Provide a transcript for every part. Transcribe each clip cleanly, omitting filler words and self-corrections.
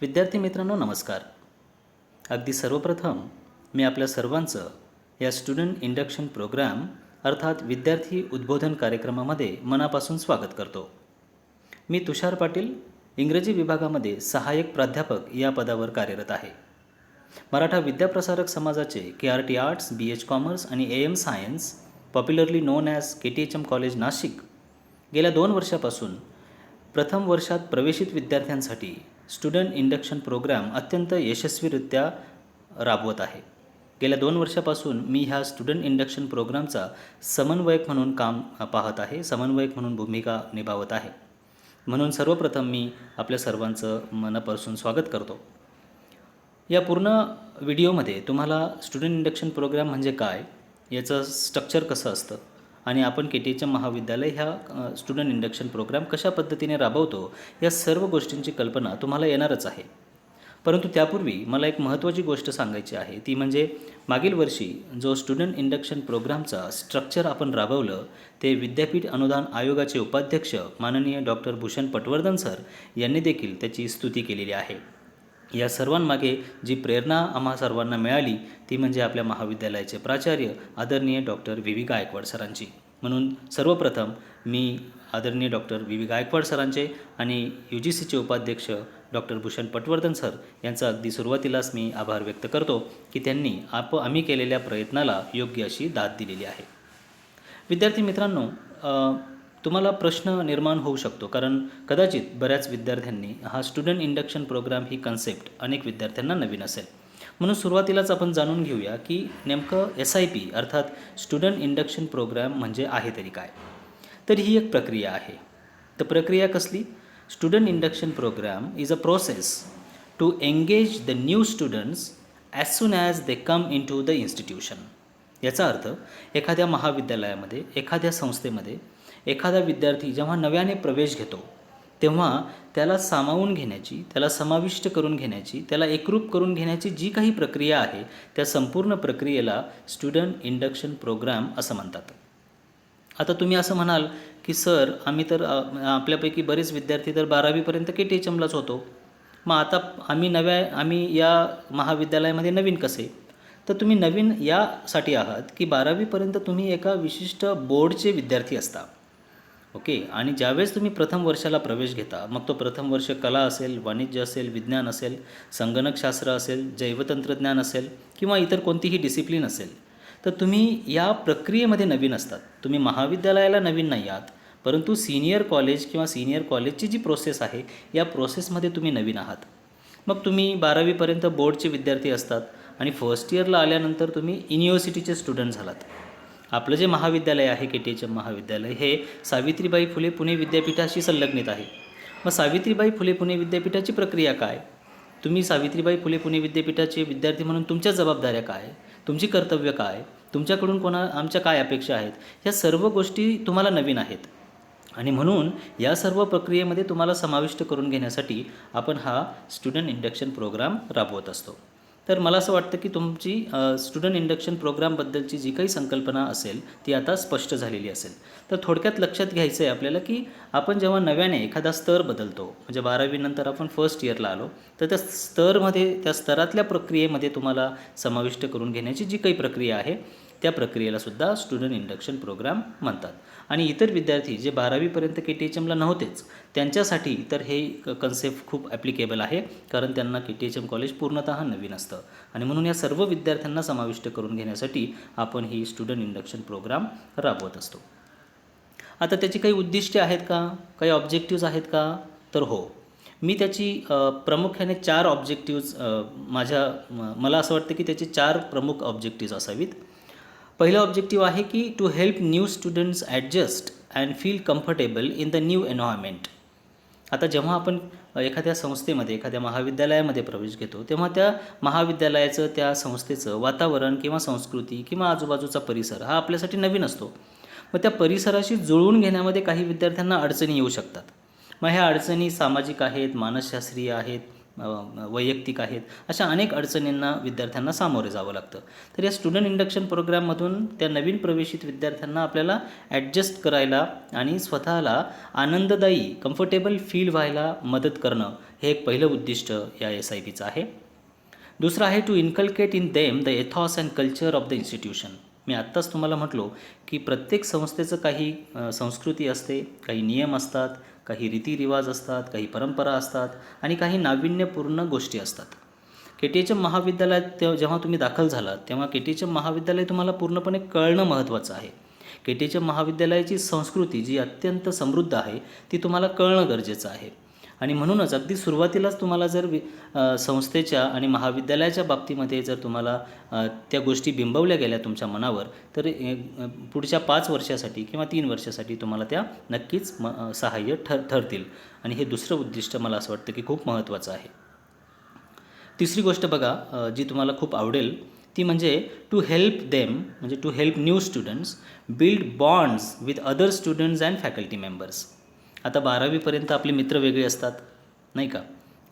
विद्यार्थी मित्रांनो नमस्कार. अगदी सर्वप्रथम मी आपल्या सर्वांचं या स्टुडंट इंडक्शन प्रोग्राम अर्थात विद्यार्थी उद्बोधन कार्यक्रमामध्ये मनापासून स्वागत करतो. मी तुषार पाटील इंग्रजी विभागामध्ये सहाय्यक प्राध्यापक या पदावर कार्यरत आहे. मराठा विद्याप्रसारक समाजाचे KRT आर्ट्स, BH कॉमर्स आणि AM science popularly known as KTHM college Nashik गेल्या 2 वर्षापासून प्रथम वर्षात प्रवेशित विद्यार्थ्यांसाठी स्टुडंट इंडक्शन प्रोग्राम अत्यंत यशस्वीरित्या राबवत आहे. गेल्या 2 वर्षापासून मी ह्या स्टुडंट इंडक्शन प्रोग्रामचा समन्वयक म्हणून काम पाहत आहे, समन्वयक म्हणून भूमिका निभावत आहे. म्हणून सर्वप्रथम मी आपल्या सर्वांचं मनापासून स्वागत करतो. या पूर्ण व्हिडिओमध्ये तुम्हाला स्टुडंट इंडक्शन प्रोग्राम म्हणजे काय, याचं स्ट्रक्चर कसं असतं आणि आपण KTHM महाविद्यालय ह्या स्टुडंट इंडक्शन प्रोग्राम कशा पद्धतीने राबवतो या सर्व गोष्टींची कल्पना तुम्हाला येणारच आहे. परंतु त्यापूर्वी मला एक महत्त्वाची गोष्ट सांगायची आहे, ती म्हणजे मागील वर्षी जो स्टुडंट इंडक्शन प्रोग्रामचा स्ट्रक्चर आपण राबवलं ते विद्यापीठ अनुदान आयोगाचे उपाध्यक्ष माननीय डॉक्टर भूषण पटवर्धन सर यांनी देखील त्याची स्तुती केलेली आहे. या सर्वांमागे जी प्रेरणा आम्हा सर्वांना मिळाली ती म्हणजे आपल्या महाविद्यालयाचे प्राचार्य आदरणीय डॉक्टर VV गायकवाड सरांची. म्हणून सर्वप्रथम मी आदरणीय डॉक्टर VV गायकवाड सरांचे आणि UGCचे उपाध्यक्ष डॉक्टर भूषण पटवर्धन सर यांचा अगदी सुरुवातीलाच मी आभार व्यक्त करतो की त्यांनी आम्ही केलेल्या प्रयत्नाला योग्य अशी दाद दिलेली आहे. विद्यार्थी मित्रांनो, तुम्हाला प्रश्न निर्माण होऊ शकतो, कारण कदाचित बऱ्याच विद्यार्थ्यांनी हा स्टुडंट इंडक्शन प्रोग्राम ही कन्सेप्ट अनेक विद्यार्थ्यांना नवीन असेल. म्हणून सुरुवातीलाच आपण जाणून घेऊया की नेमकं SIP अर्थात स्टुडंट इंडक्शन प्रोग्राम म्हणजे आहे तरी काय. तर ही एक प्रक्रिया आहे. तर प्रक्रिया कसली? Student induction programme is a process to engage the new students as soon as they come into the institution. याचा अर्थ एखाद्या महाविद्यालयामध्ये, एखाद्या संस्थेमध्ये एखादा विद्यार्थी जेव्हा नव्याने प्रवेश घेतो तेव्हा त्याला सामावून घेण्याची, त्याला समाविष्ट करून घेण्याची, त्याला एकरूप करून घेण्याची जी काही प्रक्रिया आहे त्या संपूर्ण प्रक्रियेला स्टुडंट इंडक्शन प्रोग्राम असं म्हणतात. आता तुम्ही असं म्हणाल की सर आम्ही तर आपल्यापैकी बरेच विद्यार्थी तर 12वीपर्यंत KTHMलाच होतो, मग आता आम्ही या महाविद्यालयामध्ये नवीन कसे? तर तुम्ही नवीन यासाठी आहात की 12वीपर्यंत तुम्ही एका विशिष्ट बोर्डचे विद्यार्थी असता. ओके. आणि ज्यावेळेस तुम्ही प्रथम वर्षाला प्रवेश घेता, मग तो प्रथम वर्ष कला असेल, वाणिज्य असेल, विज्ञान असेल, संगणकशास्त्र असेल, जैवतंत्रज्ञान असेल किंवा इतर कोणतीही डिसिप्लिन असेल, तर तुम्ही या प्रक्रियेमध्ये नवीन असतात. तुम्ही महाविद्यालयाला नवीन नाही आहात, परंतु सिनियर कॉलेज किंवा सिनियर कॉलेजची जी प्रोसेस आहे या प्रोसेसमध्ये तुम्ही नवीन आहात. मग तुम्ही 12वीपर्यंत बोर्डचे विद्यार्थी असतात आणि फर्स्ट इयरला आल्यानंतर तुम्ही युनिव्हर्सिटीचे स्टुडंट झालात. आपलं जे महाविद्यालय आहे KTHM महाविद्यालय हे सावित्रीबाई फुले पुणे विद्यापीठाशी संलग्नित आहे. मग सावित्रीबाई फुले पुणे विद्यापीठाची प्रक्रिया काय? तुम्ही सावित्रीबाई फुले पुणे विद्यापीठाचे विद्यार्थी म्हणून तुमच्या जबाबदाऱ्या काय, तुमची कर्तव्य काय, तुमच्याकडून आमच्या काय अपेक्षा आहेत, ह्या सर्व गोष्टी तुम्हाला नवीन आहेत. आणि म्हणून या सर्व प्रक्रियेमध्ये तुम्हाला समाविष्ट करून घेण्यासाठी आपण हा स्टुडंट इंडक्शन प्रोग्राम राबवत असतो. तर मला असं वाटतं की तुमची स्टुडंट इंडक्शन प्रोग्रामबद्दलची जी काही संकल्पना असेल ती आता स्पष्ट झालेली असेल. तर थोडक्यात लक्षात घ्यायचं आहे आपल्याला की आपण जेव्हा नव्याने एखादा स्तर बदलतो, म्हणजे 12वीनंतर आपण फर्स्ट इयरला आलो, तर त्या स्तरातल्या प्रक्रियेमध्ये तुम्हाला समाविष्ट करून घेण्याची जी काही प्रक्रिया आहे त्या प्रक्रियेलासुद्धा स्टुडंट इंडक्शन प्रोग्राम म्हणतात. आणि इतर विद्यार्थी जे 12वीपर्यंत KTHMला नव्हतेच त्यांच्यासाठी तर हे कन्सेप्ट खूप ॲप्लिकेबल आहे, कारण त्यांना KTHM कॉलेज पूर्णतः नवीन असतं. आणि म्हणून या सर्व विद्यार्थ्यांना समाविष्ट करून घेण्यासाठी आपण ही स्टुडंट इंडक्शन प्रोग्राम राबवत असतो. आता त्याची काही उद्दिष्टे आहेत का, काही ऑब्जेक्टिव्ज आहेत का? तर हो, मी त्याची प्रामुख्याने 4 ऑब्जेक्टिव्ज मला असं वाटतं की त्याचे 4 प्रमुख ऑब्जेक्टिव्ज असावीत. पहिला ऑब्जेक्टिव्ह आहे की to help new students adjust and feel comfortable in the new environment. आता जेव्हा आपण एखाद्या संस्थेमध्ये, एखाद्या महाविद्यालयामध्ये प्रवेश घेतो तेव्हा त्या महाविद्यालयाचं, त्या संस्थेचं वातावरण किंवा संस्कृती किंवा आजूबाजूचा परिसर हा आपल्यासाठी नवीन असतो. मग त्या परिसराशी जुळवून घेण्यामध्ये काही विद्यार्थ्यांना अडचणी येऊ शकतात. मग ह्या अडचणी सामाजिक आहेत, मानसशास्त्रीय आहेत, वैयक्तिक आहेत, अशा अनेक अडचणींना विद्यार्थ्यांना सामोरे जावं लागतं. तर या स्टुडंट इंडक्शन प्रोग्राममधून त्या नवीन प्रवेशित विद्यार्थ्यांना आपल्याला ॲडजस्ट करायला आणि स्वतःला आनंददायी कम्फर्टेबल फील व्हायला मदत करणं हे एक पहिलं उद्दिष्ट या SIPचं आहे. दुसरं आहे to inculcate in them the ethos and culture of the institution. मी आत्ताच तुम्हाला म्हटलो की प्रत्येक संस्थेचं काही संस्कृती असते, काही नियम असतात, काही रीतिरिवाज असतात, काही परंपरा असतात आणि काही नाविन्यपूर्ण गोष्टी असतात. KTHM महाविद्यालयात जेव्हा तुम्ही दाखल झालात तेव्हा KTHM महाविद्यालय तुम्हाला पूर्णपणे कळणं महत्त्वाचं आहे. KTHM महाविद्यालयाची संस्कृती जी अत्यंत समृद्ध आहे ती तुम्हाला कळणं गरजेचं आहे. आणि म्हणूनच अगदी सुरुवातीलाच तुम्हाला जर संस्थेच्या आणि महाविद्यालयाच्या बाबतीमध्ये जर तुम्हाला त्या गोष्टी बिंबवल्या गेल्या तुमच्या मनावर, तर पुढच्या 5 वर्षासाठी किंवा 3 वर्षासाठी तुम्हाला त्या नक्कीच सहाय्य ठरतील. आणि हे दुसरं उद्दिष्ट मला असं वाटतं की खूप महत्त्वाचं आहे. तिसरी गोष्ट बघा जी तुम्हाला खूप आवडेल ती म्हणजे टू हेल्प देम, म्हणजे to help new students build bonds with other students and faculty members. आता 12वीपर्यंत आपले मित्र वेगळे असतात, नाही का.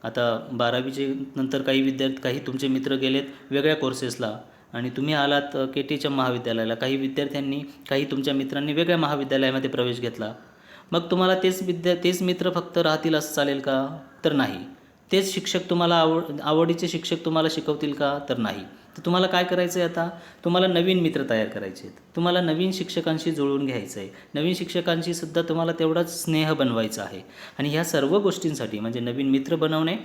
आता 12वीचे नंतर काही तुमचे मित्र गेलेत वेगळ्या कोर्सेसला आणि तुम्ही आलात KTHM महाविद्यालयाला. काही तुमच्या मित्रांनी वेगळ्या महाविद्यालयामध्ये प्रवेश घेतला. मग तुम्हाला तेच मित्र फक्त राहतील असं चालेल का? तर नाही. तेच शिक्षक तुम्हाला आवडीचे शिक्षक तुम्हाला शिकवतील का? तर नाही. तर तुम्हाला काय करायचं आहे आता? तुम्हाला नवीन मित्र तयार करायचे आहेत, तुम्हाला नवीन शिक्षकांशी जुळवून घ्यायचं आहे, नवीन शिक्षकांशी सुद्धा तुम्हाला तेवढाच स्नेह बनवायचा आहे. आणि ह्या सर्व गोष्टींसाठी म्हणजे नवीन मित्र बनवणे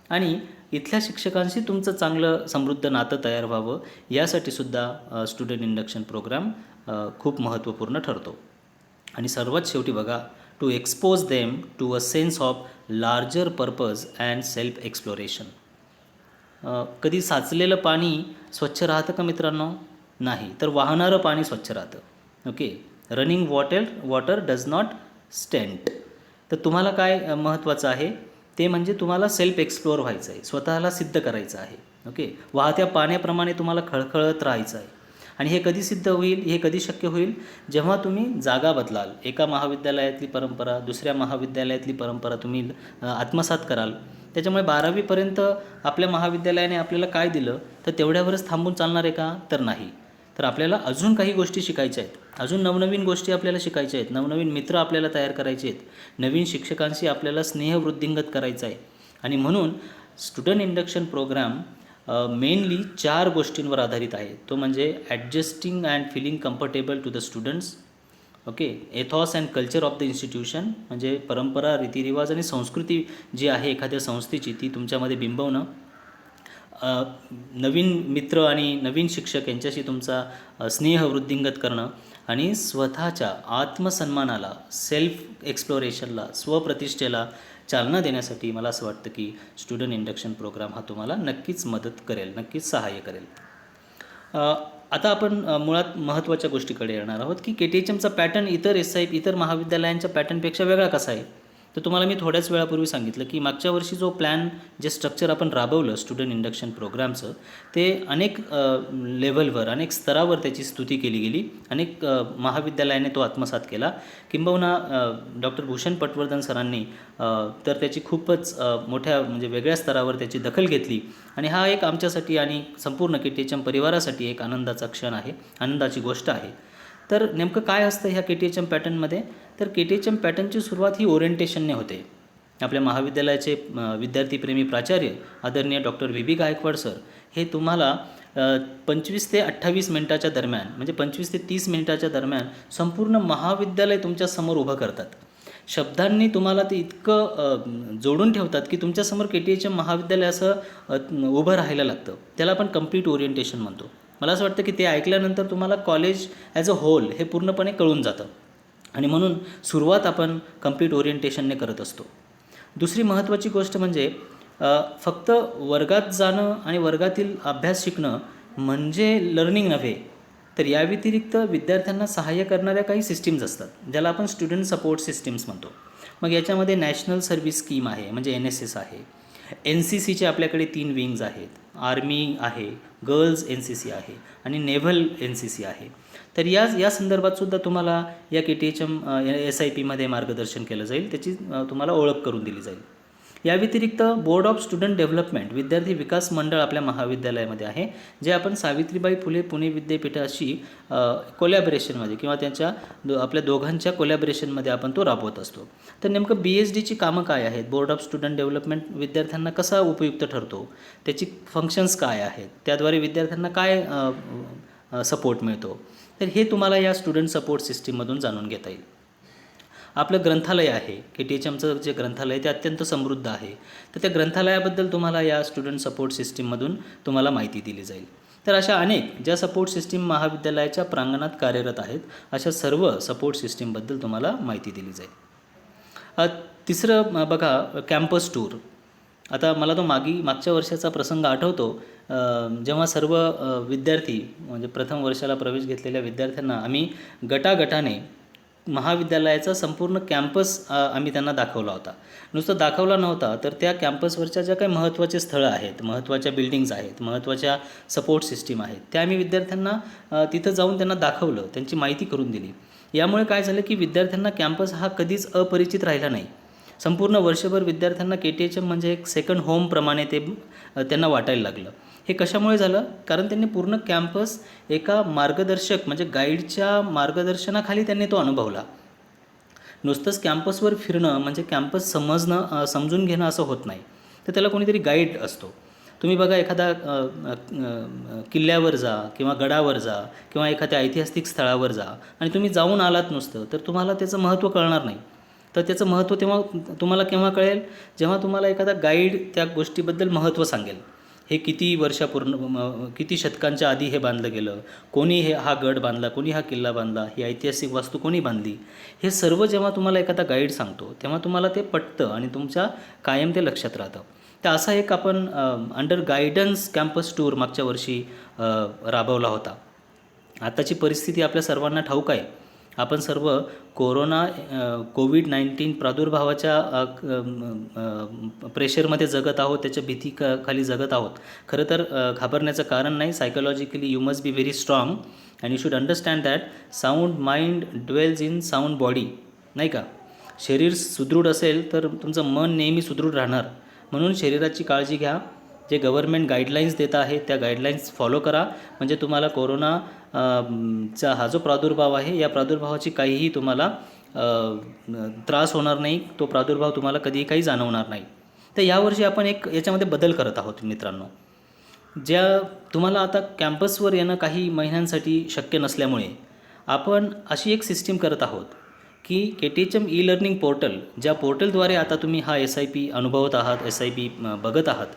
आणि इथल्या शिक्षकांशी तुमचं चांगलं समृद्ध नातं तयार व्हावं यासाठी सुद्धा स्टुडंट इंडक्शन प्रोग्राम खूप महत्त्वपूर्ण ठरतो. आणि सर्वात शेवटी बघा, to expose them to a sense of larger purpose and self exploration. कधी साचलेलं पाणी स्वच्छ राहतं का मित्रांनो? नाही. तर वाहणारं पाणी स्वच्छ राहतं. Okay. Running water does not stagnate. तर तुम्हाला काय महत्त्वाचं आहे ते म्हणजे तुम्हाला सेल्फ एक्सप्लोअर व्हायचं आहे, स्वतःला सिद्ध करायचं आहे. ओके. वाहत्या पाण्याप्रमाणे तुम्हाला खळखळत राहायचं आहे. आणि हे कधी सिद्ध होईल, हे कधी शक्य होईल? जेव्हा तुम्ही जागा बदलाल. एका महाविद्यालयातली परंपरा दुसऱ्या महाविद्यालयातली परंपरा तुम्ही आत्मसात कराल. त्याच्यामुळे 12वीपर्यंत आपल्या महाविद्यालयाने आपल्याला काय दिलं तर तेवढ्यावरच थांबून चालणार आहे का? तर नाही. तर आपल्याला अजून काही गोष्टी शिकायच्या आहेत, अजून नवनवीन गोष्टी आपल्याला शिकायच्या आहेत, नवनवीन मित्र आपल्याला तयार करायचे आहेत, नवीन शिक्षकांशी आपल्याला स्नेहवृद्धिंगत करायचं आहे. आणि म्हणून स्टुडंट इंडक्शन प्रोग्राम मेनली 4 गोष्टींवर आधारित आहे. तो म्हणजे adjusting and feeling comfortable to the students. Okay. Ethos and culture of the institution म्हणजे परंपरा, रीतिरिवाज आणि संस्कृती जी आहे एखाद्या संस्थेची ती तुमच्यामध्ये बिंबवणं. नवीन मित्र आणि नवीन शिक्षक यांच्याशी तुमचा स्नेह वृद्धिंगत करणं आणि स्वतःच्या आत्मसन्मानाला, सेल्फ एक्सप्लोरेशनला, स्वप्रतिष्ठेला चालना देण्यासाठी मला असं वाटतं की स्टुडंट इंडक्शन प्रोग्राम हा तुम्हाला नक्कीच मदत करेल, नक्कीच सहाय्य करेल. आता आपण मुळात महत्त्वाच्या गोष्टीकडे येणार आहोत की KTHMचा पॅटर्न इतर महाविद्यालयांच्या पॅटर्नपेक्षा वेगळा कसा आहे. तर तुम्हाला मी थोड्याच वेळापूर्वी सांगितलं की मागच्या वर्षी जो प्लॅन, जे स्ट्रक्चर आपण राबवलं स्टुडंट इंडक्शन प्रोग्रामचं, ते अनेक लेव्हलवर, अनेक स्तरावर त्याची स्तुती केली गेली. अनेक महाविद्यालयाने तो आत्मसात केला. किंबहुना डॉक्टर भूषण पटवर्धन सरांनी तर त्याची खूपच मोठ्या म्हणजे वेगळ्या स्तरावर त्याची दखल घेतली. आणि हा एक आमच्यासाठी आणि संपूर्ण KTHM परिवारासाठी एक आनंदाचा क्षण आहे, आनंदाची गोष्ट आहे. तर नेमकं काय असतं ह्या KTHM पॅटर्नमध्ये? तर KTHM पॅटर्नची सुरुवात ही ओरिएंटेशनने होते. आपल्या महाविद्यालयाचे विद्यार्थीप्रेमी प्राचार्य आदरणीय डॉक्टर VB गायकवाड सर हे तुम्हाला 25 ते 28 मिनिटाच्या दरम्यान, म्हणजे 25 ते 30 मिनिटाच्या दरम्यान संपूर्ण महाविद्यालय तुमच्यासमोर उभं करतात. शब्दांनी तुम्हाला ते इतकं जोडून ठेवतात की तुमच्यासमोर KTHM महाविद्यालय असं उभं राहायला लागतं. त्याला आपण कम्प्लीट ओरिएंटेशन म्हणतो. मला असं वाटतं की ते ऐकल्यानंतर तुम्हाला कॉलेज ॲज अ होल हे पूर्णपणे कळून जातं. आणि म्हणून सुरुवात आपण कम्प्लीट ओरिएंटेशनने करत असतो. दुसरी महत्त्वाची गोष्ट म्हणजे फक्त वर्गात जाणं आणि वर्गातील अभ्यास शिकणं म्हणजे लर्निंग नव्हे, तर या व्यतिरिक्त विद्यार्थ्यांना सहाय्य करणाऱ्या काही सिस्टीम्स असतात ज्याला आपण स्टुडंट सपोर्ट सिस्टीम्स म्हणतो. मग याच्यामध्ये नॅशनल सर्व्हिस स्कीम आहे, म्हणजे NSS आहे. NCCचे आपल्याकडे 3 विंग्ज आहेत. आर्मी आहे, गर्ल्स NCC आहे आणि नेव्हल NCC आहे. तर या संदर्भातसुद्धा तुम्हाला या KTHM SIPमध्ये मार्गदर्शन केलं जाईल, त्याची तुम्हाला ओळख करून दिली जाईल. या व्यतिरिक्त बोर्ड ऑफ स्टुडंट डेव्हलपमेंट विद्यार्थी विकास मंडळ आपल्या महाविद्यालयामध्ये आहे, जे आपण सावित्रीबाई फुले पुणे विद्यापीठाशी कोलॅबरेशनमध्ये किंवा आपल्या दोघांच्या कोलॅबरेशनमध्ये आपण तो राबवत असतो. तर नेमकं BSDची कामं काय आहेत, बोर्ड ऑफ स्टुडंट डेव्हलपमेंट विद्यार्थ्यांना कसा उपयुक्त ठरतो, त्याची फंक्शन्स काय आहेत, त्याद्वारे विद्यार्थ्यांना काय सपोर्ट मिळतो, तर हे तुम्हाला या स्टुडंट सपोर्ट सिस्टीममधून जाणून घेता येईल. आपलं ग्रंथालय आहे, KTHMचं जे ग्रंथालय ते अत्यंत समृद्ध आहे. तर त्या ग्रंथालयाबद्दल तुम्हाला या स्टुडंट सपोर्ट सिस्टीममधून तुम्हाला माहिती दिली जाईल. तर अशा अनेक ज्या सपोर्ट सिस्टीम महाविद्यालयाच्या प्रांगणात कार्यरत आहेत, अशा सर्व सपोर्ट सिस्टीमबद्दल तुम्हाला माहिती दिली जाईल. तिसरं बघा, कॅम्पस टूर. आता मला तो मागच्या वर्षाचा प्रसंग आठवतो, जेव्हा सर्व विद्यार्थी म्हणजे प्रथम वर्षाला प्रवेश घेतलेल्या विद्यार्थ्यांना आम्ही गटागटाने महाविद्यालयाचा संपूर्ण कॅम्पस आम्ही त्यांना दाखवला होता. नुसतं दाखवला नव्हता, तर त्या कॅम्पसवरच्या ज्या काही महत्त्वाचे स्थळं आहेत, महत्त्वाच्या बिल्डिंग्स आहेत, महत्त्वाच्या सपोर्ट सिस्टीम आहेत, त्या आम्ही विद्यार्थ्यांना तिथं जाऊन त्यांना दाखवलं, त्यांची माहिती करून दिली. यामुळे काय झालं की विद्यार्थ्यांना कॅम्पस हा कधीच अपरिचित राहिला नाही. संपूर्ण वर्षभर विद्यार्थ्यांना KTHM म्हणजे एक सेकंड होमप्रमाणे ते त्यांना वाटायला लागलं. हे कशामुळे झालं? कारण त्यांनी पूर्ण कॅम्पस एका मार्गदर्शक म्हणजे गाईडच्या मार्गदर्शनाखाली त्यांनी तो अनुभवला. नुसतंच कॅम्पसवर फिरणं म्हणजे कॅम्पस समजून घेणं असं होत नाही, तर त्याला कोणीतरी गाईड असतो. तुम्ही बघा, एखादा किल्ल्यावर जा किंवा गडावर जा किंवा एखाद्या ऐतिहासिक स्थळावर जा आणि तुम्ही जाऊन आलात नुसतं, तर तुम्हाला त्याचं महत्त्व कळणार नाही. तर त्याचं महत्त्व तुम्हाला केव्हा कळेल? जेव्हा तुम्हाला एखादा गाईड त्या गोष्टीबद्दल महत्त्व सांगेल. हे किती किती शतकांच्या आधी हे बांधलं गेलं, कोणी हा गड बांधला, कोणी हा किल्ला बांधला, ही ऐतिहासिक वास्तू कोणी बांधली, हे सर्व जेव्हा तुम्हाला एखादा गाईड सांगतो तेव्हा तुम्हाला ते पटतं आणि तुमच्या कायम ते लक्षात राहतं. तर असा एक आपण अंडर गायडन्स कॅम्पस टूर मागच्या वर्षी राबवला होता. आताची परिस्थिती आपल्या सर्वांना ठाऊक आहे. आपण सर्व कोविड-19 प्रादुर्भावाच्या प्रेशरमध्ये जगत आहोत, त्याच्या खाली जगत आहोत. खरं तर घाबरण्याचं कारण नाही. Psychologically you must be very strong and you should understand that sound mind dwells in sound body, नाही का? शरीर सुदृढ असेल तर तुमचं मन नेहमी सुदृढ राहणार. म्हणून शरीराची काळजी घ्या. जे गव्हर्नमेंट गाईडलाईन्स देत आहे त्या गाईडलाईन्स फॉलो करा, म्हणजे तुम्हाला कोरोनाचा हा जो प्रादुर्भाव आहे, या प्रादुर्भावाची काहीही तुम्हाला त्रास होणार नाही. तो प्रादुर्भाव तुम्हाला कधीही काही जाणवणार नाही. तर यावर्षी आपण याच्यामध्ये बदल करत आहोत मित्रांनो. तुम्हाला आता कॅम्पसवर येणं काही महिन्यांसाठी शक्य नसल्यामुळे आपण अशी एक सिस्टीम करत आहोत की KTHM ई-लर्निंग पोर्टल, ज्या पोर्टलद्वारे आता तुम्ही हा SIP अनुभवत आहात, SIP बघत आहात,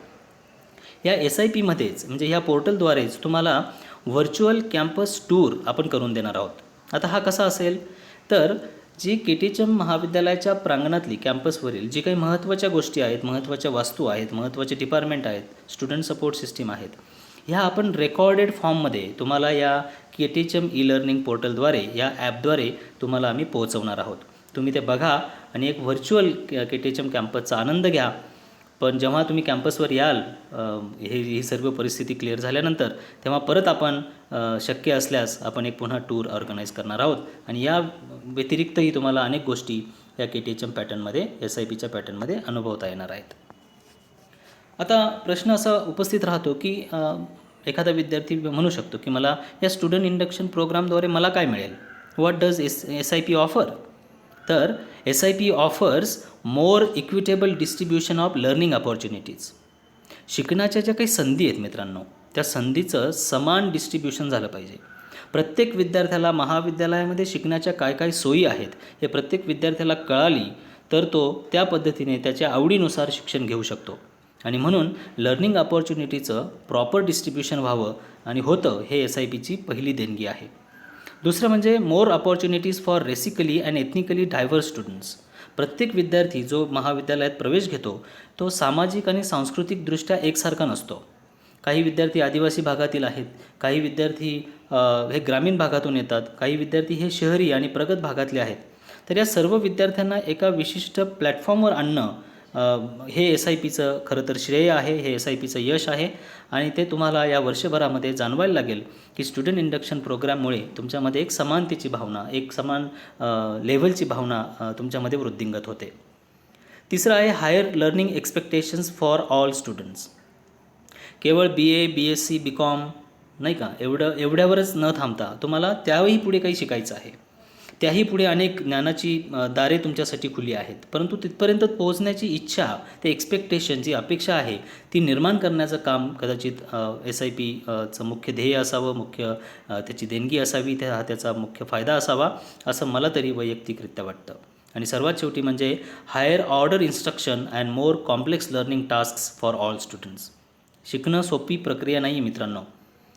या SIPमध्येच म्हणजे ह्या पोर्टलद्वारेच तुम्हाला व्हर्च्युअल कॅम्पस टूर आपण करून देणार आहोत. आता हा कसा असेल? तर जी KTHM महाविद्यालयाच्या प्रांगणातली कॅम्पसवरील जी काही महत्त्वाच्या गोष्टी आहेत, महत्त्वाच्या वास्तू आहेत, महत्त्वाचे डिपार्टमेंट आहेत, स्टुडंट सपोर्ट सिस्टीम आहेत, ह्या आपण रेकॉर्डेड फॉर्ममध्ये तुम्हाला या KTHM ई-लर्निंग पोर्टलद्वारे, या ॲपद्वारे तुम्हाला आम्ही पोहोचवणार आहोत. तुम्ही ते बघा आणि एक व्हर्च्युअल KTHM कॅम्पसचा आनंद घ्या. पण जेव्हा तुम्ही कॅम्पसवर याल, ही सर्व परिस्थिती क्लिअर झाल्यानंतर, तेव्हा परत आपण शक्य असल्यास आपण एक पुन्हा टूर ऑर्गनाईज करणार आहोत. आणि या व्यतिरिक्तही तुम्हाला अनेक गोष्टी या KTHM पॅटर्नमध्ये, SIPच्या पॅटर्नमध्ये अनुभवता येणार आहेत. आता प्रश्न असा उपस्थित राहतो की एखादा विद्यार्थी म्हणू शकतो की मला या स्टुडंट इंडक्शन प्रोग्रामद्वारे मला काय मिळेल? What does SIP offer? तर SIP offers more equitable distribution of learning opportunities. शिकण्याच्या ज्या काही संधी आहेत मित्रांनो, त्या संधीचं समान डिस्ट्रीब्युशन झालं पाहिजे. प्रत्येक विद्यार्थ्याला महाविद्यालयामध्ये शिकण्याच्या काय काय सोयी आहेत हे प्रत्येक विद्यार्थ्याला कळाली तर तो त्या पद्धतीने त्याच्या आवडीनुसार शिक्षण घेऊ शकतो. आणि म्हणून लर्निंग अपॉर्च्युनिटीचं प्रॉपर डिस्ट्रीब्युशन व्हावं आणि होतं, हे SIPची पहिली देणगी आहे. दुसरं म्हणजे more opportunities for racially and ethnically diverse students. प्रत्येक विद्यार्थी जो महाविद्यालयात प्रवेश घेतो तो सामाजिक आणि सांस्कृतिकदृष्ट्या एकसारखा नसतो. काही विद्यार्थी आदिवासी भागातील आहेत, काही विद्यार्थी हे ग्रामीण भागातून येतात, काही विद्यार्थी हे शहरी आणि प्रगत भागातले आहेत. तर या सर्व विद्यार्थ्यांना एका विशिष्ट प्लॅटफॉर्मवर आणणं हे SIPचं खरं तर श्रेय आहे, हे SIPचं यश आहे. आणि ते तुम्हाला या वर्षभरामध्ये जाणवायला लागेल की स्टुडंट इंडक्शन प्रोग्राममुळे तुमच्यामध्ये एक समानतेची भावना, एक समान लेव्हलची भावना तुमच्यामध्ये वृद्धिंगत होते. तिसरं आहे higher learning expectations for all students. केवळ BA, BSc, BCom नाही का एवढ्यावरच न थांबता तुम्हाला त्याही पुढे काही शिकायचं आहे. त्याही पुढे अनेक ज्ञानाची दारे तुमच्यासाठी खुली आहेत. परंतु तिथपर्यंत पोहोचण्याची इच्छा, ते एक्सपेक्टेशन, जी अपेक्षा आहे ती निर्माण करण्याचं काम कदाचित SIPचं मुख्य ध्येय असावं, त्याची देणगी असावी, त्याचा मुख्य फायदा असावा असं मला तरी वैयक्तिकरित्या वाटतं. आणि सर्वात शेवटी म्हणजे higher order instruction and more complex learning tasks for all students. शिकणं सोपी प्रक्रिया नाही मित्रांनो.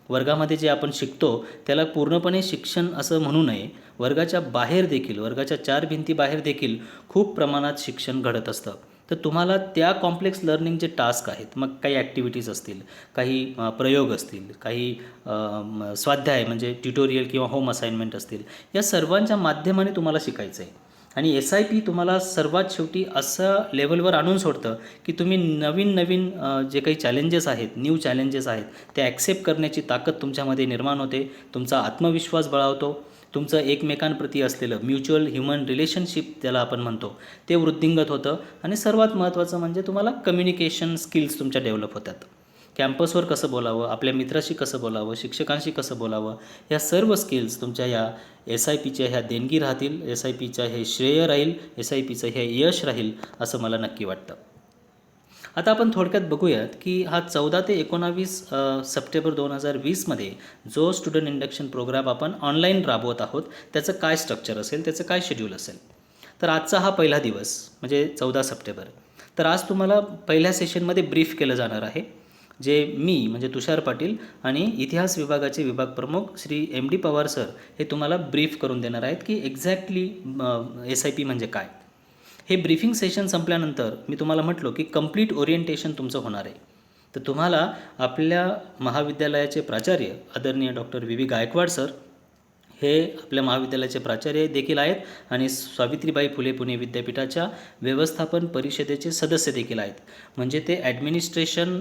वर्गामध्ये जे आपण शिकतो त्याला पूर्णपणे शिक्षण असं म्हणू नये. वर्गाच्या बाहेर देखील, वर्गाच्या 4 भिंतीबाहेर देखील खूप प्रमाणात शिक्षण घडत असतं. तर तुम्हाला त्या कॉम्प्लेक्स लर्निंग जे टास्क आहेत, मग काही ॲक्टिव्हिटीज असतील, काही प्रयोग असतील, काही स्वाध्याय म्हणजे ट्युटोरियल किंवा होम असाइनमेंट असतील, या सर्वांच्या माध्यमाने तुम्हाला शिकायचं आहे. आणि SIP तुम्हाला सर्वात शेवटी असं लेवलवर आणून सोडतं की तुम्ही नवीन जे काही चॅलेंजेस आहेत, न्यू चॅलेंजेस आहेत, ते ॲक्सेप्ट करण्याची ताकद तुमच्यामध्ये निर्माण होते. तुमचा आत्मविश्वास बळावतो. तुमचं एकमेकांप्रती असलेलं म्युच्युअल ह्युमन रिलेशनशिप ज्याला आपण म्हणतो ते वृद्धिंगत होतं. आणि सर्वात महत्त्वाचं म्हणजे तुम्हाला कम्युनिकेशन स्किल्स तुमच्या डेव्हलप होतात. कॅम्पसवर कसं बोलावं, आपल्या मित्राशी कसं बोलावं, शिक्षकांशी कसं बोलावं, या सर्व स्किल्स तुमच्या या SIPच्या ह्या देणगी राहतील. SIPचं हे श्रेय राहील, SIPचं हे यश राहील असं मला नक्की वाटतं. आता आपण थोडक्यात बघूयात की हा 14 ते 19 सप्टेंबर 2020मध्ये जो स्टुडंट इंडक्शन प्रोग्राम आपण ऑनलाईन राबवत आहोत त्याचं काय स्ट्रक्चर असेल, त्याचं काय शेड्यूल असेल. तर आजचा हा पहिला दिवस म्हणजे 14 सप्टेंबर. तर आज तुम्हाला पहिल्या सेशनमध्ये ब्रीफ केलं जाणार आहे, जे मी म्हणजे तुषार पाटील आणि इतिहास विभागाचे विभाग प्रमुख श्री MD पवार सर हे तुम्हाला ब्रीफ करून देणार आहेत की एक्झॅक्टली SIP म्हणजे काय. हे ब्रीफिंग सेशन संपल्यानंतर मी तुम्हाला म्हटलो की कंप्लीट ओरिएंटेशन तुमचं होणार आहे. तर तुम्हाला आपल्या महाविद्यालयाचे प्राचार्य आदरणीय डॉक्टर VV गायकवाड सर हे आपल्या महाविद्यालयाचे प्राचार्य देखील आहेत आणि सावित्रीबाई फुले पुणे विद्यापीठाच्या व्यवस्थापन परिषदेचे सदस्य देखील आहेत. म्हणजे ते ॲडमिनिस्ट्रेशन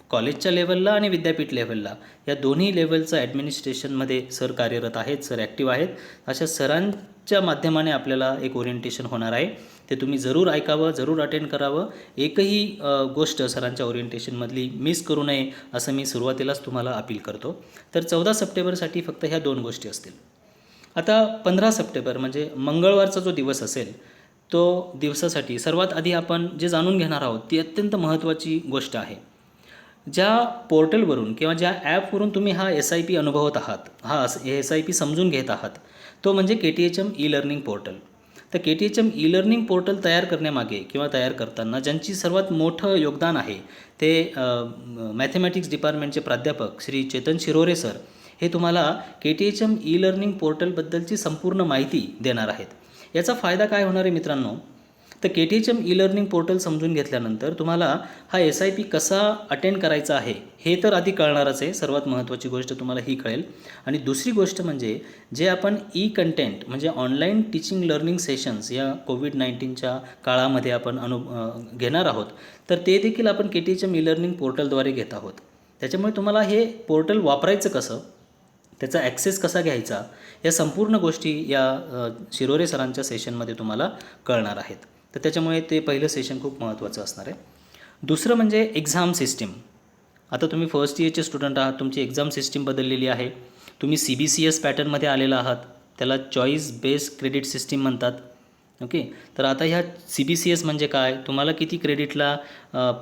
कॉलेजच्या लेवलला आणि विद्यापीठ लेवलला या दोन्ही लेवलचं ॲडमिनिस्ट्रेशनमध्ये सर कार्यरत आहेत, सर ॲक्टिव्ह आहेत. अशा सरांच्या माध्यमाने आपल्याला एक ओरिएंटेशन होणार आहे. ते तुम्ही जरूर ऐकावं, जरूर अटेंड करावं. एकही गोष्ट सरांच्या ओरिएंटेशनमधली मिस करू नये असं मी सुरुवातीलाच तुम्हाला अपील करतो. तर 14 सप्टेंबरसाठी फक्त ह्या 2 गोष्टी असतील. आता 15 सप्टेंबर म्हणजे मंगळवारचा जो दिवस असेल तो दिवसासाठी सर्वात आधी आपण जे जाणून घेणार आहोत ती अत्यंत महत्त्वाची गोष्ट आहे. ज्या पोर्टलवरून किंवा ज्या ॲपवरून तुम्ही हा SIP अनुभवत आहात, हा SIP समजून घेत आहात, तो म्हणजे KTHM ई-लर्निंग पोर्टल. तर KTHM ई-लर्निंग पोर्टल तयार करण्यामागे किंवा तयार करताना ज्यांची सर्वात मोठं योगदान आहे ते मॅथमॅटिक्स डिपार्टमेंटचे प्राध्यापक श्री चेतन शिरोरे सर हे तुम्हाला KTHM ई-लर्निंग पोर्टलबद्दलची संपूर्ण माहिती देणार आहेत. याचा फायदा काय होणार आहे मित्रांनो, तर KTHM ई-लर्निंग पोर्टल समजून घेतल्यानंतर तुम्हाला हा SIP कसा अटेंड करायचा आहे हे तर आधी कळणारच आहे. सर्वात महत्त्वाची गोष्ट तुम्हाला ही कळेल. आणि दुसरी गोष्ट म्हणजे जे आपण कंटेंट म्हणजे ऑनलाईन टीचिंग लर्निंग सेशन्स या कोविड-19च्या काळामध्ये आपण घेणार आहोत, तर ते देखील आपण KTHM ई-लर्निंग पोर्टलद्वारे घेत आहोत. त्याच्यामुळे तुम्हाला हे पोर्टल वापरायचं कसं, त्याचा ॲक्सेस कसा घ्यायचा, या संपूर्ण गोष्टी या शिरोरे सरांच्या सेशनमध्ये तुम्हाला कळणार आहेत. तर त्याच्यामुळे ते पहिलं सेशन खूप महत्त्वाचं असणार आहे. दुसरं म्हणजे एक्झाम सिस्टीम. आता तुम्ही फर्स्ट इयरचे स्टुडंट आहात, तुमची एक्झाम सिस्टीम बदललेली आहे. तुम्ही CBCS पॅटर्नमध्ये आलेला आहात, त्याला चॉईस बेस्ड क्रेडिट सिस्टीम म्हणतात. ओके, तर आता ह्या CBCS म्हणजे काय, तुम्हाला किती क्रेडिटला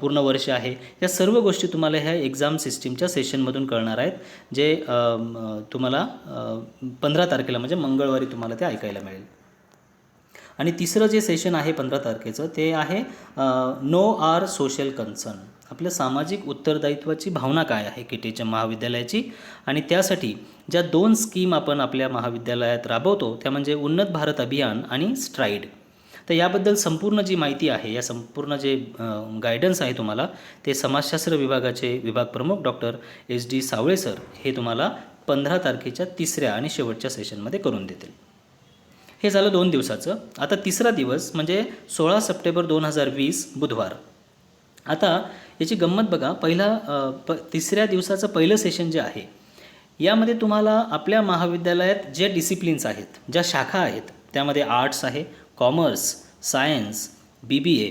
पूर्ण वर्ष आहे, या सर्व गोष्टी तुम्हाला ह्या एक्झाम सिस्टीमच्या सेशनमधून कळणार आहेत, जे तुम्हाला 15 तारखेला म्हणजे मंगळवारी तुम्हाला ते ऐकायला मिळेल. आणि तिसरं जे सेशन आहे 15 तारखेचं ते आहे नो आर सोशल कन्सर्न. आपल्या सामाजिक उत्तरदायित्वाची भावना काय आहे KTHM महाविद्यालयाची, आणि त्यासाठी ज्या 2 स्कीम आपण आपल्या महाविद्यालयात राबवतो त्या म्हणजे उन्नत भारत अभियान आणि स्ट्राईड. तर याबद्दल संपूर्ण जी माहिती आहे, या संपूर्ण जे गायडन्स आहे तुम्हाला, ते समाजशास्त्र विभागाचे विभाग प्रमुख डॉक्टर SD सावळे सर हे तुम्हाला 15 तारखेच्या तिसऱ्या आणि शेवटच्या सेशनमध्ये करून देतील. हे झालं 2 दिवसाचं. आता तिसरा दिवस म्हणजे 16 सप्टेंबर 2020 बुधवार. आता याची गंमत बघा, तिसऱ्या दिवसाचं पहिलं सेशन जे आहे यामध्ये तुम्हाला आपल्या महाविद्यालयात जे डिसिप्लिन्स आहेत, ज्या शाखा आहेत, त्यामध्ये आर्ट्स आहे, कॉमर्स, सायन्स, BBA,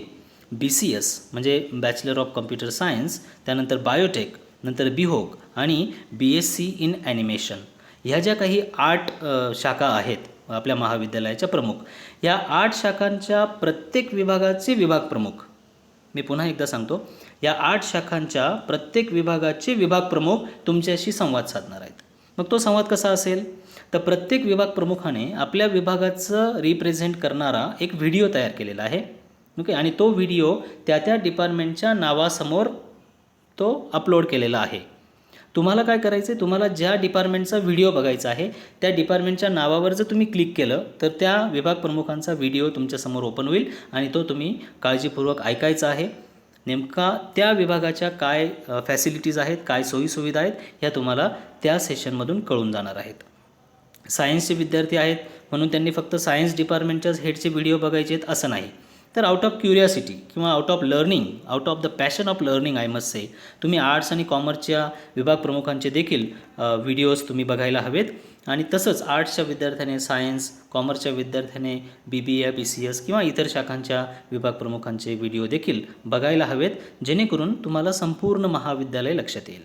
BCS म्हणजे बॅचलर ऑफ कम्प्युटर सायन्स, त्यानंतर बायोटेक, नंतर BHOG आणि BSc इन ॲनिमेशन. ह्या ज्या काही 8 शाखा आहेत आपल्या महाविद्यालयाच्या प्रमुख, या 8 शाखांच्या प्रत्येक विभागाचे विभाग प्रमुख, मी पुन्हा एकदा सांगतो, या 8 शाखांच्या प्रत्येक विभागाचे विभाग प्रमुख तुमच्याशी संवाद साधणार आहेत. मग तो संवाद कसा असेल, तर प्रत्येक विभाग प्रमुखाने आपल्या विभागाचं रिप्रेझेंट करणारा एक व्हिडिओ तयार केलेला आहे. ओके, आणि तो व्हिडिओ त्या डिपार्टमेंटच्या नावासमोर तो अपलोड केलेला आहे. तुम्हाला काय करायचं आहे, तुम्हाला ज्या डिपार्टमेंटचा व्हिडिओ बघायचा आहे त्या डिपार्टमेंटच्या नावावर जर तुम्ही क्लिक केलं तर त्या विभाग प्रमुखांचा व्हिडिओ तुमच्यासमोर ओपन होईल आणि तो तुम्ही काळजीपूर्वक ऐकायचा आहे. नेमका त्या विभागाच्या काय फॅसिलिटीज आहेत, काय सोयीसुविधा आहेत, ह्या तुम्हाला त्या सेशनमधून कळून जाणार आहेत. सायन्सचे विद्यार्थी आहेत म्हणून त्यांनी फक्त सायन्स डिपार्टमेंटच्याच हेडचे व्हिडिओ बघायचे आहेत असं नाही, तर आउट ऑफ क्युरियासिटी किंवा out of learning, out of the passion of learning I must say, तुम्ही आर्ट्स आणि कॉमर्सच्या विभाग प्रमुखांचे देखील व्हिडिओज तुम्ही बघायला हवेत. आणि तसंच आर्ट्सच्या विद्यार्थ्याने सायन्स, कॉमर्सच्या विद्यार्थ्याने BBA, BCS किंवा इतर शाखांच्या विभाग प्रमुखांचे व्हिडिओ देखील बघायला हवेत, जेणेकरून तुम्हाला संपूर्ण महाविद्यालय लक्षात येईल.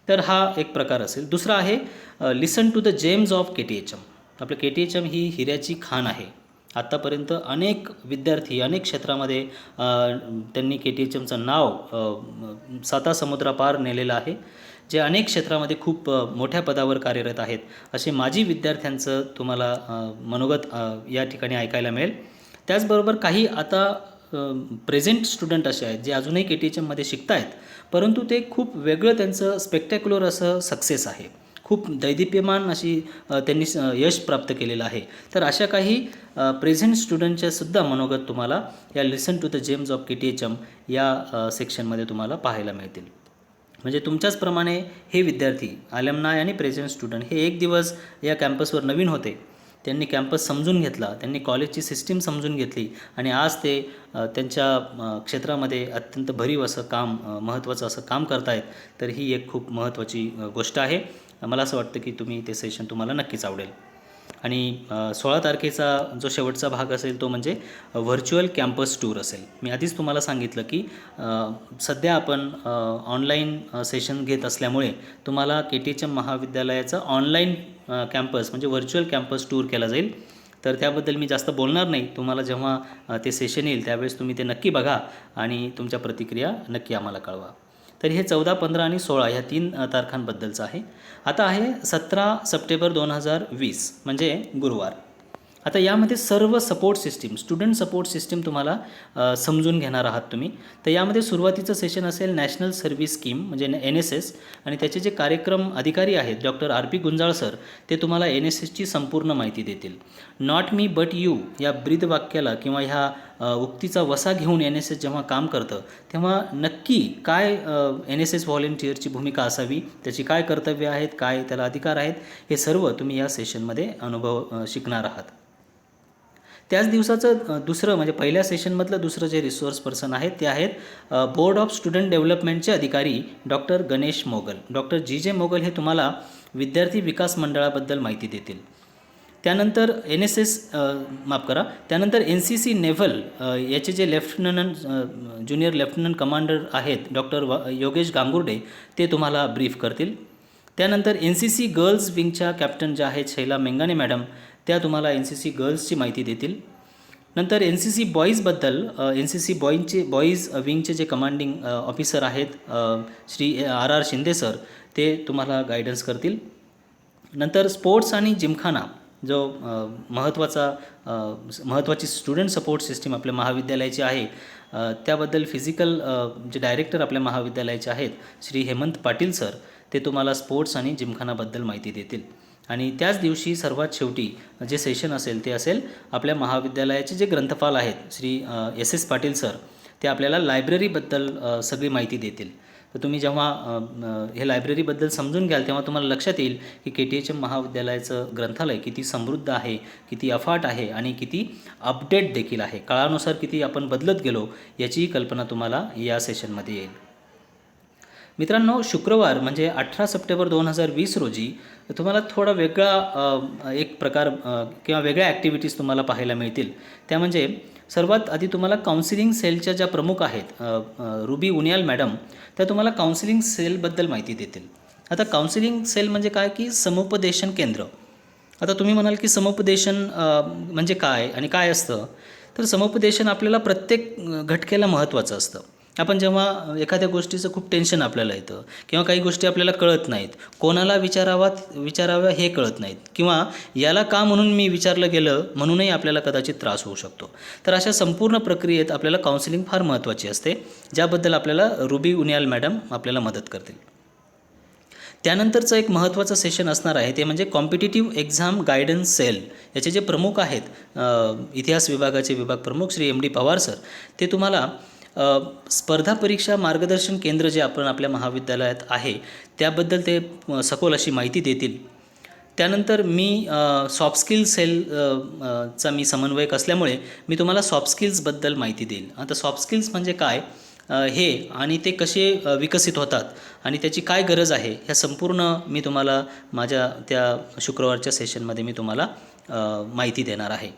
तर हा एक प्रकार असेल. दुसरा आहे listen to the gems of KTHM. आपलं KTHM ही हिऱ्याची खाण आहे. आत्तापर्यंत अनेक विद्यार्थी अनेक क्षेत्रामध्ये त्यांनी KTHMचं नाव सातासमुद्रापार नेलेलं आहे, जे अनेक क्षेत्रामध्ये खूप मोठ्या पदावर कार्यरत आहेत. असे माजी विद्यार्थ्यांचं तुम्हाला मनोगत या ठिकाणी ऐकायला मिळेल. त्याचबरोबर काही आता प्रेझेंट स्टुडंट असे आहेत जे अजूनही KTHMमध्ये शिकत आहेत, परंतु ते खूप वेगळं त्यांचं स्पेक्टॅक्युलर असं सक्सेस आहे, खूप दैदिप्यमान अशी त्यांनी यश प्राप्त केलेलं आहे. तर अशा काही प्रेझेंट स्टुडंटच्या सुद्धा मनोगत तुम्हाला या listen to the gems of KTHM या सेक्शनमध्ये तुम्हाला पाहायला मिळतील. म्हणजे तुमच्याचप्रमाणे हे विद्यार्थी अलमनाय आणि प्रेझेंट स्टुडंट हे एक दिवस या कॅम्पसवर नवीन होते, त्यांनी कॅम्पस समजून घेतला, त्यांनी कॉलेजची सिस्टीम समजून घेतली आणि आज ते त्यांच्या क्षेत्रामध्ये अत्यंत भरीव असं काम, महत्त्वाचं असं काम करतायत. तर ही एक खूप महत्त्वाची गोष्ट आहे. मला असं वाटतं की ते सेशन तुम्हाला नक्कीच आवडेल. आणि 16 तारखेचा जो शेवटचा भाग असेल तो म्हणजे व्हर्च्युअल कॅम्पस टूर असेल. मी आधीच तुम्हाला सांगितलं की सध्या आपण ऑनलाईन सेशन घेत असल्यामुळे तुम्हाला KTHM महाविद्यालयाचा ऑनलाईन कॅम्पस म्हणजे व्हर्च्युअल कॅम्पस टूर केला जाईल. तर त्याबद्दल मी जास्त बोलणार नाही. तुम्हाला जेव्हा ते सेशन येईल त्यावेळेस तुम्ही ते नक्की बघा आणि तुमच्या प्रतिक्रिया नक्की आम्हाला कळवा. तर हे 14, 15 आणि 16 ह्या 3 तारखांबद्दलचं आहे. आता आहे 17 सप्टेंबर 2020 म्हणजे गुरुवार. आता यामध्ये सर्व support system, student support system तुम्हाला समजून घेणार आहात तुम्ही. तर यामध्ये सुरुवातीचं सेशन असेल नॅशनल सर्व्हिस स्कीम म्हणजे NSS, आणि त्याचे जे कार्यक्रम अधिकारी आहेत डॉक्टर RP गुंजाळ सर, ते तुम्हाला NSSची संपूर्ण माहिती देतील. नॉट मी बट यू या ब्रीदवाक्याला किंवा ह्या उक्तीचा वसा घेऊन NSS जेव्हा काम करतं तेव्हा नक्की काय NSS व्हॉलेंटिअरची भूमिका असावी, त्याची काय कर्तव्य आहेत, काय त्याला अधिकार आहेत, हे सर्व तुम्ही या सेशनमध्ये शिकणार आहात. त्याच दिवसाचं दुसरं म्हणजे पहिल्या सेशनमधलं दुसरं जे रिसोर्स पर्सन आहेत ते आहेत बोर्ड ऑफ स्टुडंट डेव्हलपमेंटचे अधिकारी doctor Ganesh Mogal. Doctor GJ Mogal हे तुम्हाला विद्यार्थी विकास मंडळाबद्दल माहिती देतील. त्यानंतर त्यानंतर NCC नेव्हल याचे जे ज्युनियर लेफ्टनंट कमांडर आहेत डॉक्टर योगेश गांगुर्डे, ते तुम्हाला ब्रीफ करतील. त्यानंतर NCC गर्ल्स विंगच्या कॅप्टन ज्या आहेत शैला मेंगाने मॅडम, त्या तुम्हाला NCC गर्ल्सची माहिती देतील. नंतर NCC बॉईजबद्दल NCC बॉईज विंगचे जे कमांडिंग ऑफिसर आहेत श्री RR शिंदे सर, ते तुम्हाला गायडन्स करतील. नंतर स्पोर्ट्स आणि जिमखाना जो महत्त्वाची स्टुडंट सपोर्ट सिस्टीम आपल्या महाविद्यालयाची आहे, त्याबद्दल फिजिकल जे डायरेक्टर आपल्या महाविद्यालयाचे आहेत श्री हेमंत पाटील सर, ते तुम्हाला स्पोर्ट्स आणि जिमखानाबद्दल माहिती देतील. आणि त्याच दिवशी सर्वात शेवटी जे सेशन असेल ते असेल आपल्या महाविद्यालयाचे जे ग्रंथपाल आहेत श्री SS पाटील सर, ते आपल्याला लायब्ररीबद्दल सगळी माहिती देतील. तर तुम्ही जेव्हा हे लायब्ररीबद्दल समजून घ्याल तेव्हा तुम्हाला लक्षात येईल की KTHM महाविद्यालयाचं ग्रंथालय किती समृद्ध आहे, किती अफाट आहे आणि किती अपडेट देखील आहे. काळानुसार किती आपण बदलत गेलो याचीही कल्पना तुम्हाला या सेशनमध्ये येईल. मित्रांनो, शुक्रवार म्हणजे 18 सप्टेंबर 2020 रोजी तुम्हाला थोडा वेगळा एक प्रकार किंवा वेगळ्या ॲक्टिव्हिटीज तुम्हाला पाहायला मिळतील. त्या म्हणजे सर्वात आधी तुम्हाला काउन्सिलिंग सेलच्या ज्या प्रमुख आहेत रुबी उनियाल मॅडम, त्या तुम्हाला काउन्सिलिंग सेलबद्दल माहिती देतील. आता काउन्सिलिंग सेल म्हणजे काय की समुपदेशन केंद्र. आता तुम्ही म्हणाल की समुपदेशन म्हणजे काय आणि काय असतं? तर समुपदेशन आपल्याला प्रत्येक घटकेला महत्त्वाचं असतं. आपण जेव्हा एखाद्या गोष्टीचं खूप टेन्शन आपल्याला येतं किंवा काही गोष्टी आपल्याला कळत नाहीत, कोणाला विचाराव्या हे कळत नाहीत, किंवा याला का म्हणून मी विचारलं गेलं म्हणूनही आपल्याला कदाचित त्रास होऊ शकतो. तर अशा संपूर्ण प्रक्रियेत आपल्याला काउन्सिलिंग फार महत्त्वाची असते, ज्याबद्दल आपल्याला रुबी उनियाल मॅडम आपल्याला मदत करतील. त्यानंतरचं एक महत्त्वाचं सेशन असणार आहे ते म्हणजे कॉम्पिटिटिव्ह एक्झाम गायडन्स सेल. याचे जे प्रमुख आहेत इतिहास विभागाचे विभाग प्रमुख Shri M D Pawar sir, ते तुम्हाला स्पर्धा परीक्षा मार्गदर्शन केंद्र जे आपण आपल्या महाविद्यालयात आहे त्याबद्दल ते सखोल अशी माहिती देतील. त्यानंतर मी सॉफ्ट स्किल्स सेल चा मी समन्वयक असल्यामुळे मी तुम्हाला सॉफ्ट स्किल्सबद्दल माहिती देईल. आता सॉफ्ट स्किल्स म्हणजे काय हे आणि ते कसे विकसित होतात आणि त्याची काय गरज आहे, ह्या संपूर्ण मी तुम्हाला माझ्या त्या शुक्रवारच्या सेशनमध्ये मी तुम्हाला माहिती देणार आहे.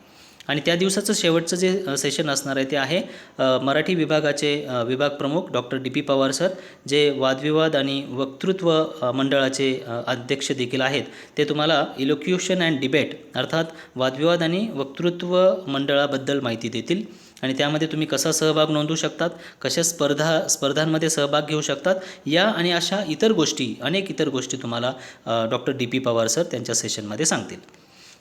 आणि त्या दिवसाचं शेवटचं जे सेशन असणार आहे ते आहे मराठी विभागाचे विभाग प्रमुख doctor D P Pawar sir, जे वादविवाद आणि वक्तृत्व मंडळाचे अध्यक्ष देखील आहेत. ते तुम्हाला इलोक्युशन अँड डिबेट अर्थात वादविवाद आणि वक्तृत्व मंडळाबद्दल माहिती देतील आणि त्यामध्ये तुम्ही कसा सहभाग नोंदवू शकतात, कशा स्पर्धांमध्ये सहभाग घेऊ शकतात, या आणि अशा इतर गोष्टी, अनेक इतर गोष्टी तुम्हाला doctor D P Pawar sir त्यांच्या सेशनमध्ये सांगतील.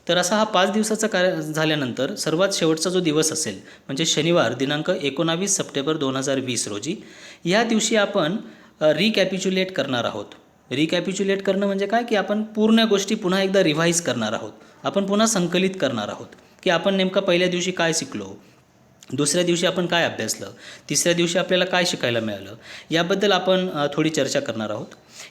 तर असा हा 5 दिवसाचा झाल्यानंतर सर्वात शेवटचा जो दिवस असेल म्हणजे शनिवार दिनांक 19 सप्टेंबर 2020 रोजी, या दिवशी आपण रिकॅपिच्युलेट करणार आहोत. रिकॅपिच्युलेट करणं म्हणजे काय की आपण पूर्ण गोष्टी पुन्हा एकदा रिव्हाईज करणार आहोत. आपण पुन्हा संकलित करणार आहोत की आपण नेमका पहिल्या दिवशी काय शिकलो, दुसऱ्या दिवशी आपण काय अभ्यासलं, तिसऱ्या दिवशी आपल्याला काय शिकायला मिळालं, याबद्दल आपण थोडी चर्चा करणार आहोत.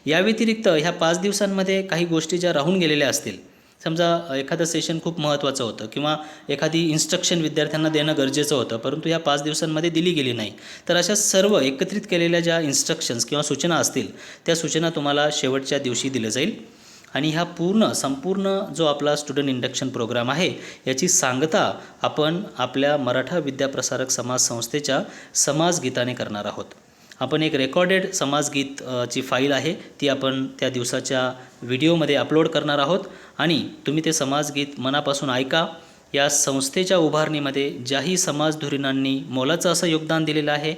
या व्यतिरिक्त ह्या 5 दिवसांमध्ये काही गोष्टी ज्या राहून गेलेल्या असतील, समजा एखादं सेशन खूप महत्त्वाचं होतं किंवा एखादी इन्स्ट्रक्शन विद्यार्थ्यांना देणं गरजेचं होतं परंतु ह्या 5 दिवसांमध्ये दिली गेली नाही, तर अशा सर्व एकत्रित केलेल्या ज्या इन्स्ट्रक्शन्स किंवा सूचना असतील त्या सूचना तुम्हाला शेवटच्या दिवशी दिल्या जाईल. आणि ह्या संपूर्ण जो आपला स्टुडंट इंडक्शन प्रोग्राम आहे याची सांगता आपण आपल्या मराठा विद्याप्रसारक समाज संस्थेच्या समाजगीताने करणार आहोत. आपण एक रेकॉर्डेड समाजगीत ची फाईल आहे ती आपण त्या दिवसाच्या व्हिडिओमध्ये अपलोड करणार आहोत आणि तुम्ही ते समाजगीत मनापासून ऐका. या संस्थेच्या उभारणीमध्ये ज्याही समाजधुरीणांनी मोलाचं असं योगदान दिलेलं आहे,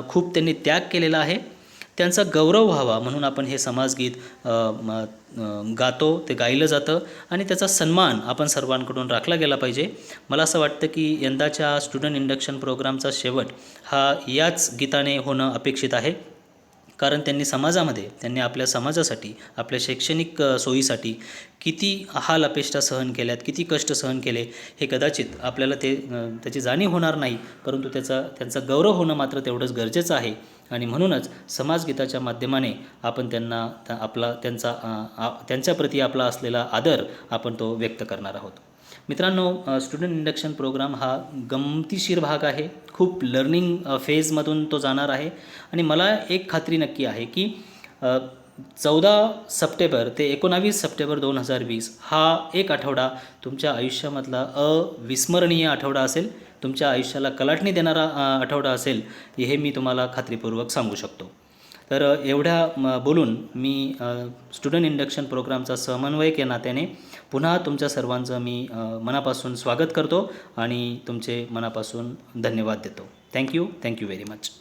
खूप त्यांनी त्याग केलेला आहे, त्यांचा गौरव व्हावा म्हणून आपण हे समाजगीत गातो, ते गायलं जातं आणि त्याचा सन्मान आपण सर्वांकडून राखला गेला पाहिजे. मला असं वाटतं की यंदाच्या स्टुडंट इंडक्शन प्रोग्रामचा शेवट हा याच गीताने होणं अपेक्षित आहे, कारण त्यांनी आपल्या समाजासाठी, आपल्या शैक्षणिक सोयीसाठी किती हाल अपेष्टा सहन केल्यात, किती कष्ट सहन केले, हे कदाचित आपल्याला त्याची जाणीव होणार नाही, परंतु त्यांचा गौरव होणं मात्र तेवढंच गरजेचं आहे. आणि म्हणूनच समाजगीताच्या माध्यमाने आपण त्यांच्याप्रती आपला असलेला आदर आपण तो व्यक्त करणार आहोत. मित्रांनो, स्टुडंट इंडक्शन प्रोग्राम हा गमतीशीर भाग आहे. खूप लर्निंग फेजमधून तो जाणार आहे आणि मला एक खात्री नक्की आहे की 14 सप्टेंबर ते 19 सप्टेंबर 2020 हा एक आठवडा तुमच्या आयुष्यामधला अविस्मरणीय आठवडा असेल, तुमच्या आयुष्याला कलाटणी देणारा आठवडा असेल, हे मी तुम्हाला खात्रीपूर्वक सांगू शकतो. तर एवढ्या बोलून मी स्टुडंट इंडक्शन प्रोग्रामचा समन्वयक या नात्याने पुन्हा तुमच्या सर्वांचं मी मनापासून स्वागत करतो आणि तुमचे मनापासून धन्यवाद देतो. Thank you very much.